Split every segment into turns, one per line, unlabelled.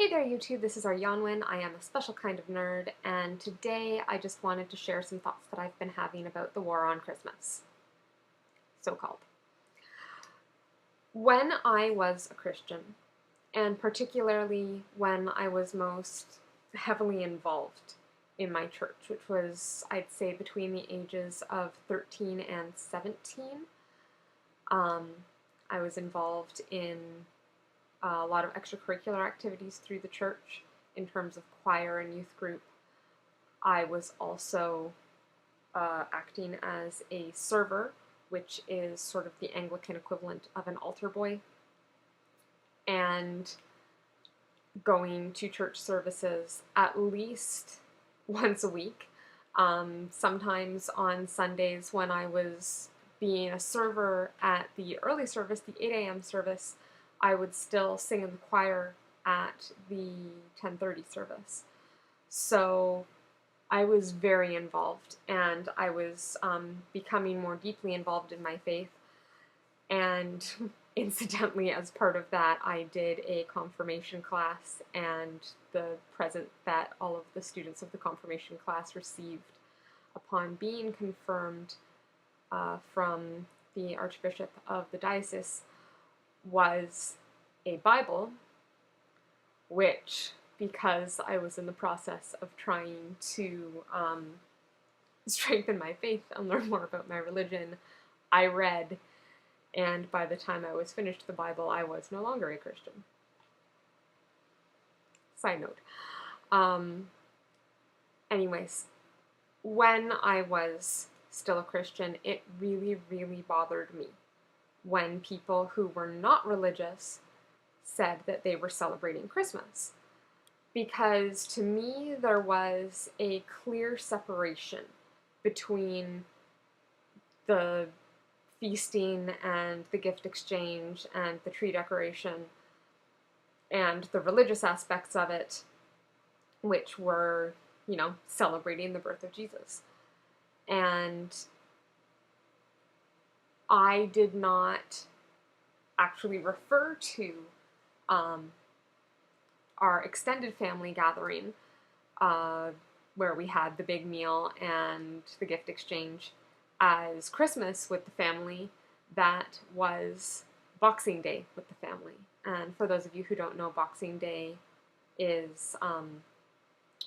Hey there YouTube, this is our Yonwin. I am a special kind of nerd, and today I just wanted to share some thoughts that I've been having about the war on Christmas, so-called. When I was a Christian, and particularly when I was most heavily involved in my church, which was, I'd say, between the ages of 13 and 17, I was involved in a lot of extracurricular activities through the church in terms of choir and youth group. I was also acting as a server, which is sort of the Anglican equivalent of an altar boy, and going to church services at least once a week. Sometimes on Sundays when I was being a server at the early service, the 8 a.m. service, I would still sing in the choir at the 10:30 service. So I was very involved, and I was becoming more deeply involved in my faith. And incidentally, as part of that, I did a confirmation class, and the present that all of the students of the confirmation class received upon being confirmed from the Archbishop of the diocese was a Bible, which, because I was in the process of trying to strengthen my faith and learn more about my religion, I read, and by the time I was finished the Bible, I was no longer a Christian. Side note. Anyways, when I was still a Christian, it really, really bothered me when people who were not religious said that they were celebrating Christmas. Because to me, there was a clear separation between the feasting and the gift exchange and the tree decoration and the religious aspects of it, which were, celebrating the birth of Jesus. And I did not actually refer to our extended family gathering, where we had the big meal and the gift exchange, as Christmas with the family. That was Boxing Day with the family. And for those of you who don't know, Boxing Day is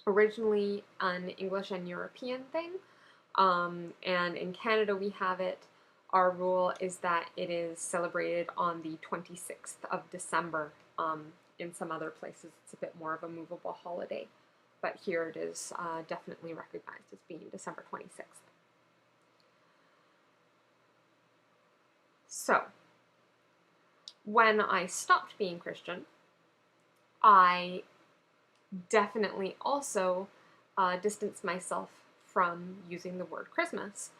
originally an English and European thing. And in Canada we have it. Our rule is that it is celebrated on the 26th of December. In some other places it's a bit more of a movable holiday, but here it is definitely recognized as being December 26th. So, when I stopped being Christian, I definitely also distanced myself from using the word Christmas.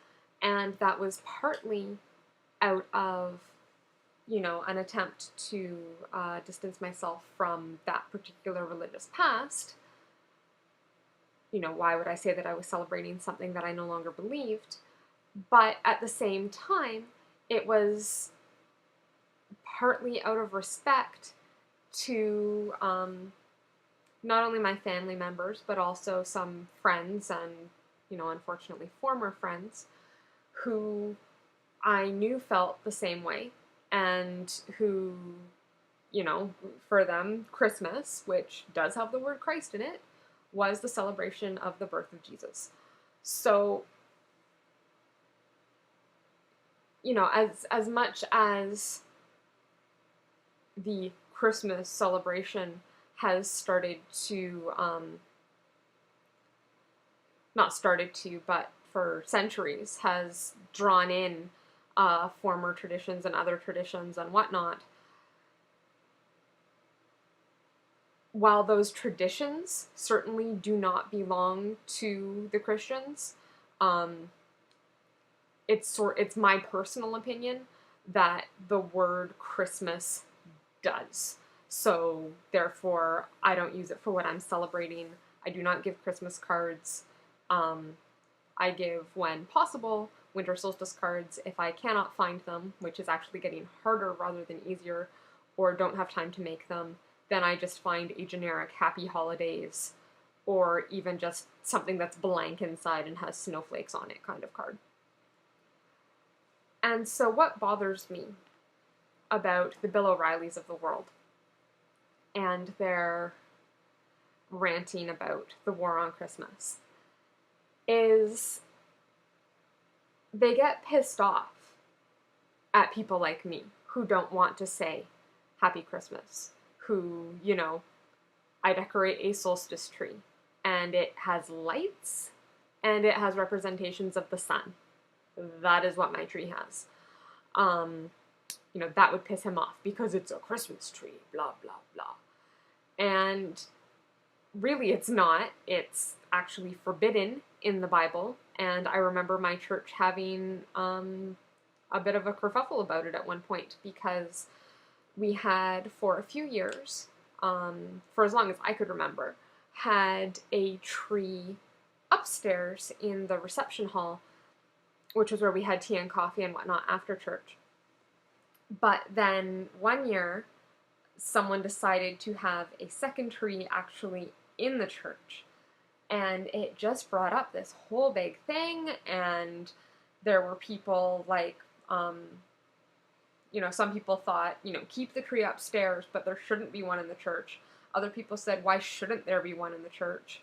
And that was partly out of, an attempt to distance myself from that particular religious past. Why would I say that I was celebrating something that I no longer believed? But at the same time, it was partly out of respect to not only my family members, but also some friends and, unfortunately former friends who I knew felt the same way, and who, for them, Christmas, which does have the word Christ in it, was the celebration of the birth of Jesus. So, as much as the Christmas celebration has started to, not started to, but for centuries has drawn in former traditions and other traditions and whatnot, while those traditions certainly do not belong to the Christians, it's my personal opinion that the word Christmas does. So therefore, I don't use it for what I'm celebrating. I do not give Christmas cards. I give, when possible, winter solstice cards if I cannot find them, which is actually getting harder rather than easier, or don't have time to make them. than I just find a generic happy holidays or even just something that's blank inside and has snowflakes on it kind of card. And so what bothers me about the Bill O'Reillys of the world and their ranting about the war on Christmas is they get pissed off at people like me who don't want to say Happy Christmas, who, I decorate a solstice tree and it has lights and it has representations of the sun. That is what my tree has. That would piss him off because it's a Christmas tree, blah, blah, blah. And really it's not. It's actually forbidden in the Bible. And I remember my church having a bit of a kerfuffle about it at one point because we had, for a few years, for as long as I could remember, had a tree upstairs in the reception hall, which was where we had tea and coffee and whatnot after church. But then one year, someone decided to have a second tree actually in the church. And it just brought up this whole big thing, and there were people like, some people thought, keep the tree upstairs, but there shouldn't be one in the church. Other people said, why shouldn't there be one in the church?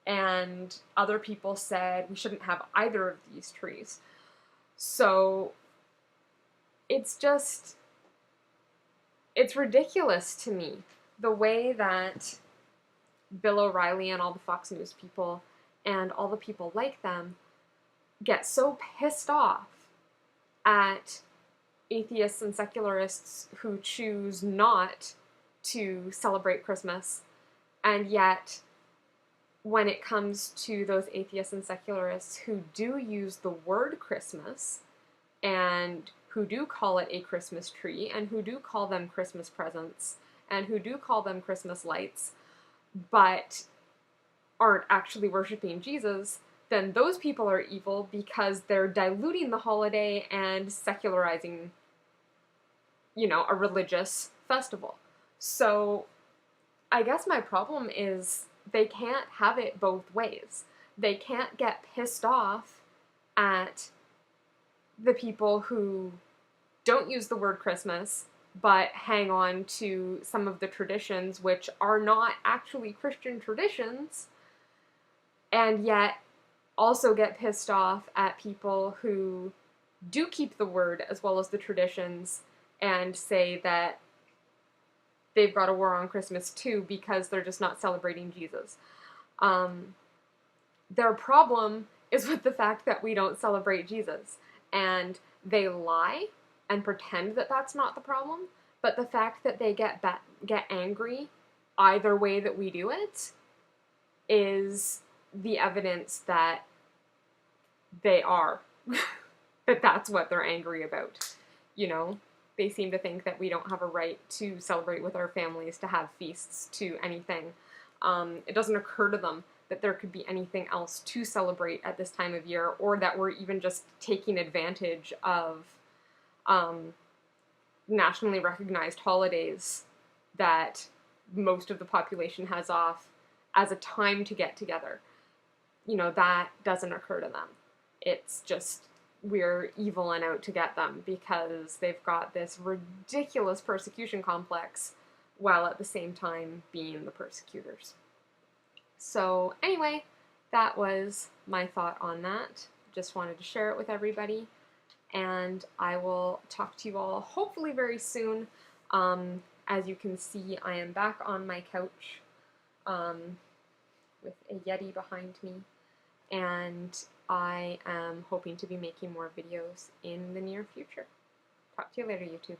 And other people said, we shouldn't have either of these trees. So it's ridiculous to me, the way that Bill O'Reilly and all the Fox News people and all the people like them get so pissed off at atheists and secularists who choose not to celebrate Christmas, and yet when it comes to those atheists and secularists who do use the word Christmas and who do call it a Christmas tree and who do call them Christmas presents and who do call them Christmas lights, but aren't actually worshiping Jesus, then those people are evil because they're diluting the holiday and secularizing, a religious festival. So I guess my problem is they can't have it both ways. They can't get pissed off at the people who don't use the word Christmas but hang on to some of the traditions which are not actually Christian traditions, and yet also get pissed off at people who do keep the word as well as the traditions and say that they've got a war on Christmas too because they're just not celebrating Jesus. Their problem is with the fact that we don't celebrate Jesus, and they lie and pretend that that's not the problem, but the fact that they get angry either way that we do it is the evidence that they are, that's what they're angry about. They seem to think that we don't have a right to celebrate with our families, to have feasts, to anything. It doesn't occur to them that there could be anything else to celebrate at this time of year, or that we're even just taking advantage of nationally recognized holidays that most of the population has off as a time to get together. That doesn't occur to them. It's just we're evil and out to get them because they've got this ridiculous persecution complex while at the same time being the persecutors. So anyway, that was my thought on that. Just wanted to share it with everybody, and I will talk to you all hopefully very soon. As you can see, I am back on my couch with a Yeti behind me, and I am hoping to be making more videos in the near future. Talk to you later, YouTube.